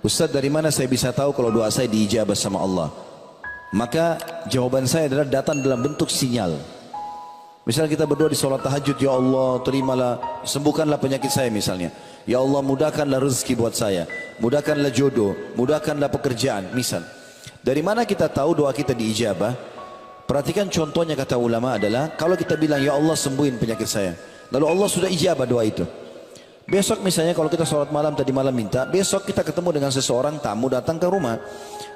Ustaz, dari mana saya bisa tahu kalau doa saya diijabah sama Allah? Maka jawaban saya adalah datang dalam bentuk sinyal. Misalnya kita berdoa di sholat tahajud, ya Allah terimalah, sembuhkanlah penyakit saya misalnya. Ya Allah mudahkanlah rezeki buat saya, mudahkanlah jodoh, mudahkanlah pekerjaan misal. Dari mana kita tahu doa kita diijabah? Perhatikan contohnya kata ulama adalah kalau kita bilang ya Allah sembuhin penyakit saya, lalu Allah sudah ijabah doa itu. Besok misalnya kalau kita sholat malam tadi malam minta, besok kita ketemu dengan seseorang tamu datang ke rumah,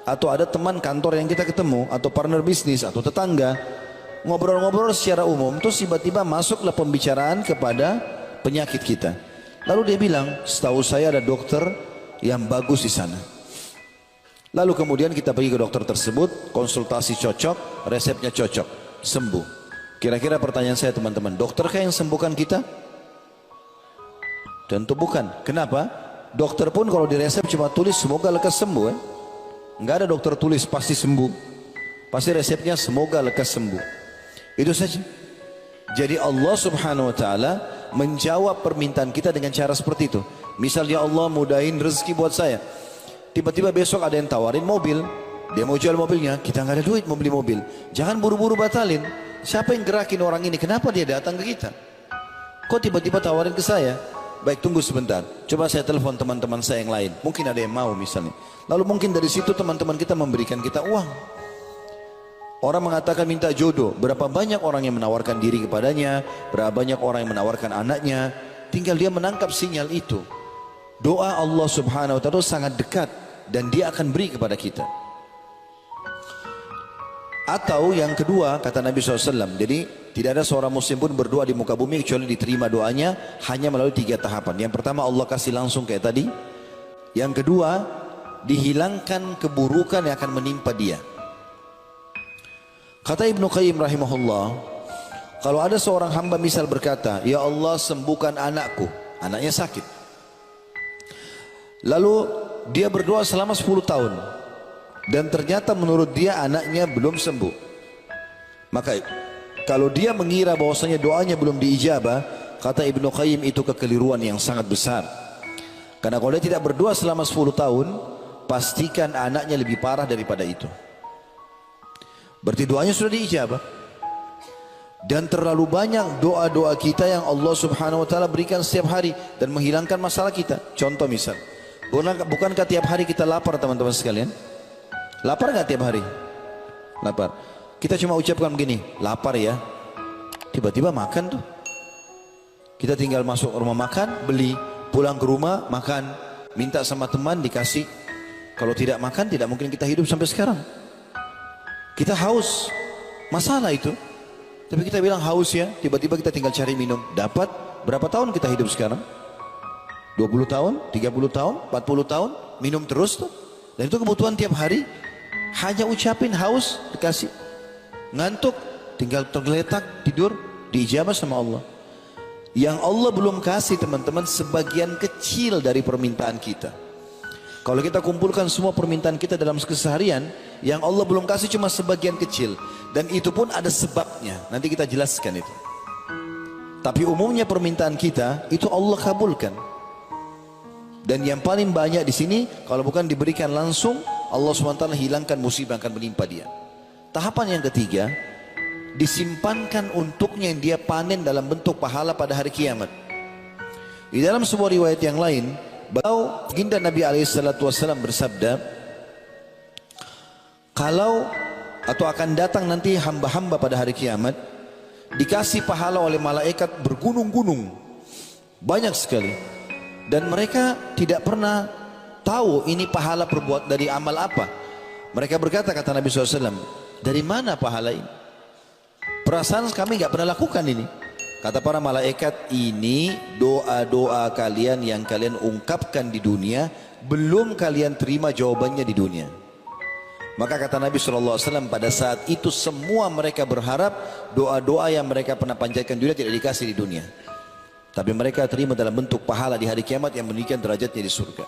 atau ada teman kantor yang kita ketemu, atau partner bisnis, atau tetangga, ngobrol-ngobrol secara umum, terus tiba-tiba masuklah pembicaraan kepada penyakit kita. Lalu dia bilang, setahu saya ada dokter yang bagus di sana. Lalu kemudian kita pergi ke dokter tersebut, konsultasi cocok, resepnya cocok, sembuh. Kira-kira pertanyaan saya teman-teman, dokterkah yang sembuhkan kita? Tentu bukan. Kenapa? Dokter pun kalau di resep cuma tulis semoga lekas sembuh. Nggak ada dokter tulis pasti sembuh. Pasti resepnya semoga lekas sembuh. Itu saja. Jadi Allah subhanahu wa ta'ala menjawab permintaan kita dengan cara seperti itu. Misalnya Allah mudahin rezeki buat saya. Tiba-tiba besok ada yang tawarin mobil. Dia mau jual mobilnya, kita nggak ada duit mau beli mobil. Jangan buru-buru batalin. Siapa yang gerakin orang ini? Kenapa dia datang ke kita? Kok tiba-tiba tawarin ke saya? Baik, tunggu sebentar. Coba saya telepon teman-teman saya yang lain. Mungkin ada yang mau misalnya. Lalu mungkin dari situ teman-teman kita memberikan kita uang. Orang mengatakan minta jodoh. Berapa banyak orang yang menawarkan diri kepadanya. Berapa banyak orang yang menawarkan anaknya. Tinggal dia menangkap sinyal itu. Doa Allah subhanahu wa ta'ala sangat dekat. Dan dia akan beri kepada kita. Atau yang kedua kata Nabi SAW. Jadi tidak ada seorang muslim pun berdoa di muka bumi kecuali diterima doanya hanya melalui 3 tahapan. Yang pertama Allah kasih langsung kayak tadi. Yang kedua dihilangkan keburukan yang akan menimpa dia. Kata Ibnu Qayyim rahimahullah, kalau ada seorang hamba misal berkata, ya Allah sembuhkan anakku, anaknya sakit. Lalu dia berdoa selama 10 tahun dan ternyata menurut dia anaknya belum sembuh. Maka kalau dia mengira bahwasanya doanya belum diijabah, kata Ibnu Qayyim itu kekeliruan yang sangat besar. Karena kalau dia tidak berdoa selama 10 tahun, pastikan anaknya lebih parah daripada itu. Berarti doanya sudah diijabah. Dan terlalu banyak doa-doa kita yang Allah subhanahu wa ta'ala berikan setiap hari dan menghilangkan masalah kita. Contoh misal, bukankah tiap hari kita lapar teman-teman sekalian? Lapar nggak tiap hari? Lapar. Kita cuma ucapkan begini, lapar ya. Tiba-tiba makan tuh. Kita tinggal masuk rumah makan, beli, pulang ke rumah makan, minta sama teman dikasih. Kalau tidak makan tidak mungkin kita hidup sampai sekarang. Kita haus, masalah itu. Tapi kita bilang haus ya, tiba-tiba kita tinggal cari minum. Dapat, berapa tahun kita hidup sekarang? 20 tahun, 30 tahun, 40 tahun, minum terus tuh. Dan itu kebutuhan tiap hari. Hanya ucapin haus, dikasih. Ngantuk, tinggal tergeletak, tidur, diijabah sama Allah. Yang Allah belum kasih teman-teman sebagian kecil dari permintaan kita. Kalau kita kumpulkan semua permintaan kita dalam keseharian, yang Allah belum kasih cuma sebagian kecil. Dan itu pun ada sebabnya, nanti kita jelaskan itu. Tapi umumnya permintaan kita, itu Allah kabulkan. Dan yang paling banyak di sini, kalau bukan diberikan langsung, Allah SWT hilangkan musibah yang akan menimpa dia. Tahapan yang ketiga, disimpankan untuknya yang dia panen dalam bentuk pahala pada hari kiamat. Di dalam sebuah riwayat yang lain, beliau baginda Nabi SAW bersabda, kalau atau akan datang nanti hamba-hamba pada hari kiamat, dikasih pahala oleh malaikat bergunung-gunung, banyak sekali. Dan mereka tidak pernah tahu ini pahala perbuat dari amal apa. Mereka berkata, kata Nabi SAW, dari mana pahala ini? Perasaan kami nggak pernah lakukan ini. Kata para malaikat, ini doa-doa kalian yang kalian ungkapkan di dunia, belum kalian terima jawabannya di dunia. Maka kata Nabi SAW, pada saat itu semua mereka berharap doa-doa yang mereka pernah panjatkan di dunia tidak dikasih di dunia. Tapi mereka terima dalam bentuk pahala di hari kiamat yang meninggikan derajatnya di surga.